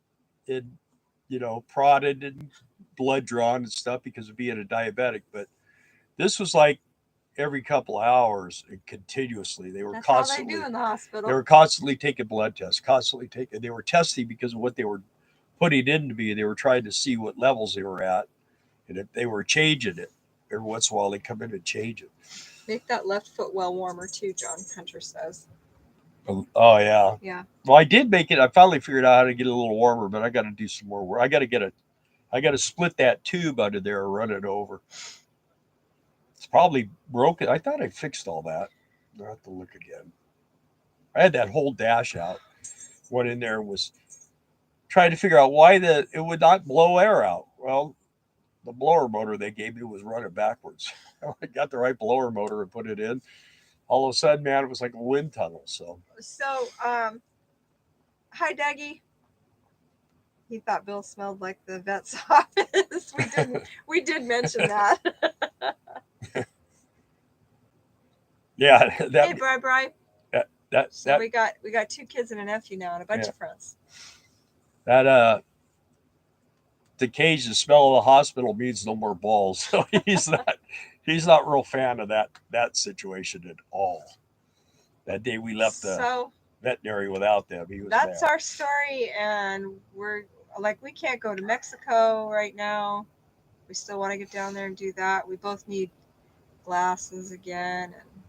prodded and blood drawn and stuff because of being a diabetic. But this was like every couple of hours and continuously. That's constantly how they do in the hospital. They were constantly taking blood tests, They were testing because of what they were putting into me. They were trying to see what levels they were at, and if they were changing it. Every once in a while, they come in and change it. Make that left foot well warmer too, John Hunter says. Oh yeah. Yeah. Well, I did make it. I finally figured out how to get it a little warmer, but I got to do some more work. I got to split that tube under there and run it over. It's probably broken. I thought I fixed all that. I'll have to look again. I had that whole dash out. Went in there and was trying to figure out why it would not blow air out. Well, the blower motor they gave me was running backwards. I got the right blower motor and put it in. All of a sudden, man, it was like a wind tunnel. So, hi, Dougie. He thought Bill smelled like the vet's office. We did mention that. Yeah. Hey, Bri. So we got 2 kids and a nephew now and a bunch of friends. That to Cage, the smell of the hospital means no more balls. So he's not real fan of that situation at all. That day we left the veterinary without them, he was That's mad. Our story, and we're like, we can't go to Mexico right now. We still want to get down there and do that. We both need glasses again, and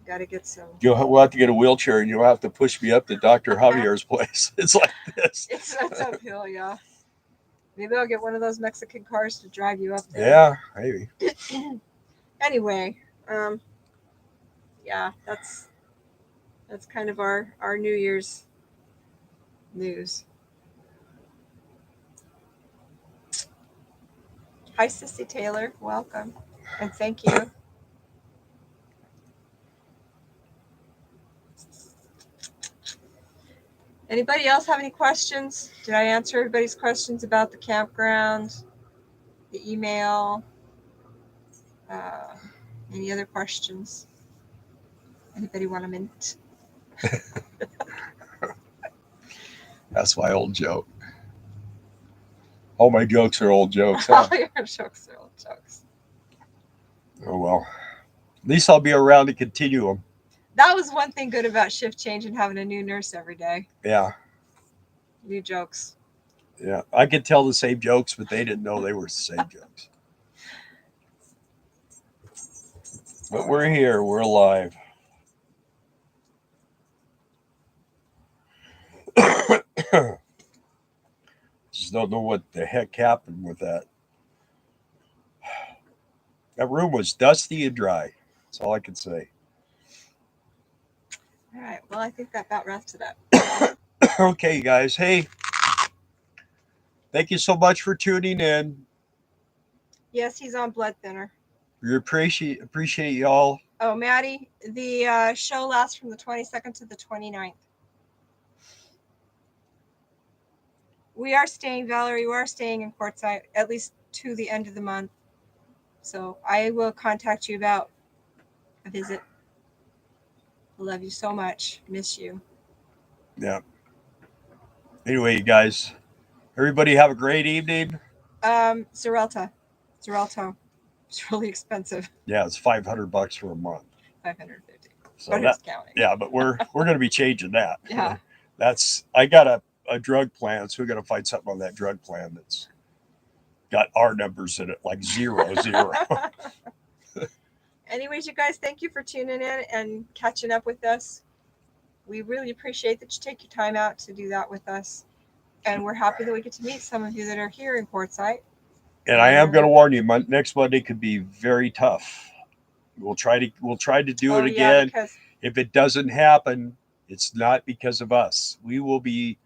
got to get some. We'll have to get a wheelchair, and you'll have to push me up to Dr. Javier's place. It's like this. It's uphill, yeah. Maybe I'll get one of those Mexican cars to drive you up there. Yeah, maybe. Anyway, yeah, that's kind of our New Year's news. Hi, Sissy Taylor. Welcome. And thank you. Anybody else have any questions? Did I answer everybody's questions about the campground, the email? Any other questions? Anybody want a mint? That's my old joke. All my jokes are old jokes, huh? All your jokes are old jokes. Oh well. At least I'll be around to continue them. That was one thing good about shift change and having a new nurse every day. Yeah. New jokes. Yeah. I could tell the same jokes, but they didn't know they were the same jokes. But we're here. We're alive. Just don't know what the heck happened with that. That room was dusty and dry. That's all I can say. All right. Well, I think that about wraps it up. Okay, guys. Hey, thank you so much for tuning in. Yes, he's on blood thinner. We appreciate y'all. Oh, Maddie, the show lasts from the 22nd to the 29th. We are staying, Valerie, we are staying in Quartzsite at least to the end of the month. So I will contact you about a visit. I love you so much. Miss you. Yeah. Anyway, you guys, everybody have a great evening. Xarelto. It's really expensive. Yeah, it's $500 for a month. 550. So But that, who's counting? yeah, but we're gonna be changing that. Yeah. I got a drug plan, so we got to find something on that drug plan that's got our numbers in it, like 0, 0. Anyways, you guys, thank you for tuning in and catching up with us. We really appreciate that you take your time out to do that with us. And we're happy that we get to meet some of you that are here in Quartzsite. And I am going to warn you, next Monday could be very tough. We'll try to do it again. Because if it doesn't happen, it's not because of us. We will be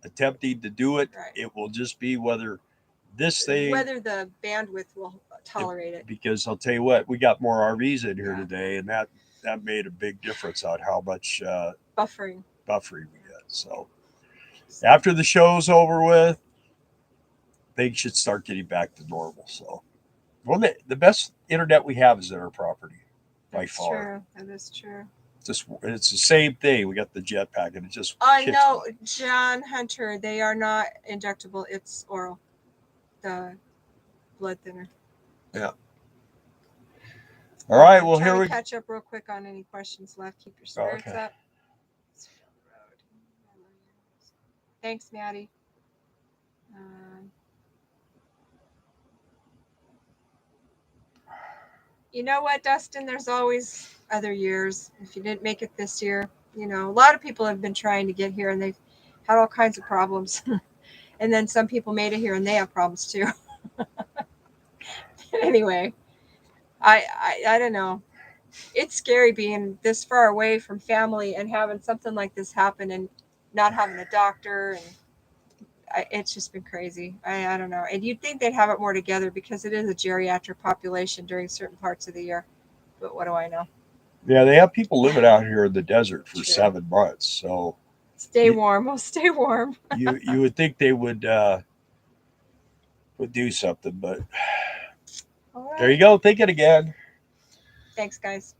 attempting to do it. Right. It will just be whether the bandwidth will tolerate it. Because I'll tell you what, we got more RVs in here today, and that made a big difference on how much buffering we get. So after the show's over with, things should start getting back to normal. So, well, the best internet we have is at our property by far. True. That is true. It's the same thing. We got the jetpack, and it just. No, John Hunter. They are not injectable. It's oral. The blood thinner. Yeah. All right. Well, here we catch up real quick on any questions left. Keep your spirits up. Thanks, Maddie. You know what, Dustin? There's always other years. If you didn't make it this year, a lot of people have been trying to get here and they've had all kinds of problems. And then some people made it here and they have problems too. Anyway, I don't know. It's scary being this far away from family and having something like this happen and not having a doctor, and it's just been crazy. I don't know. And you'd think they'd have it more together because it is a geriatric population during certain parts of the year. But what do I know? Yeah, they have people living out here in the desert for 7 months. So stay warm. Well, stay warm. you would think they would do something, but there you go. Think it again. Thanks, guys.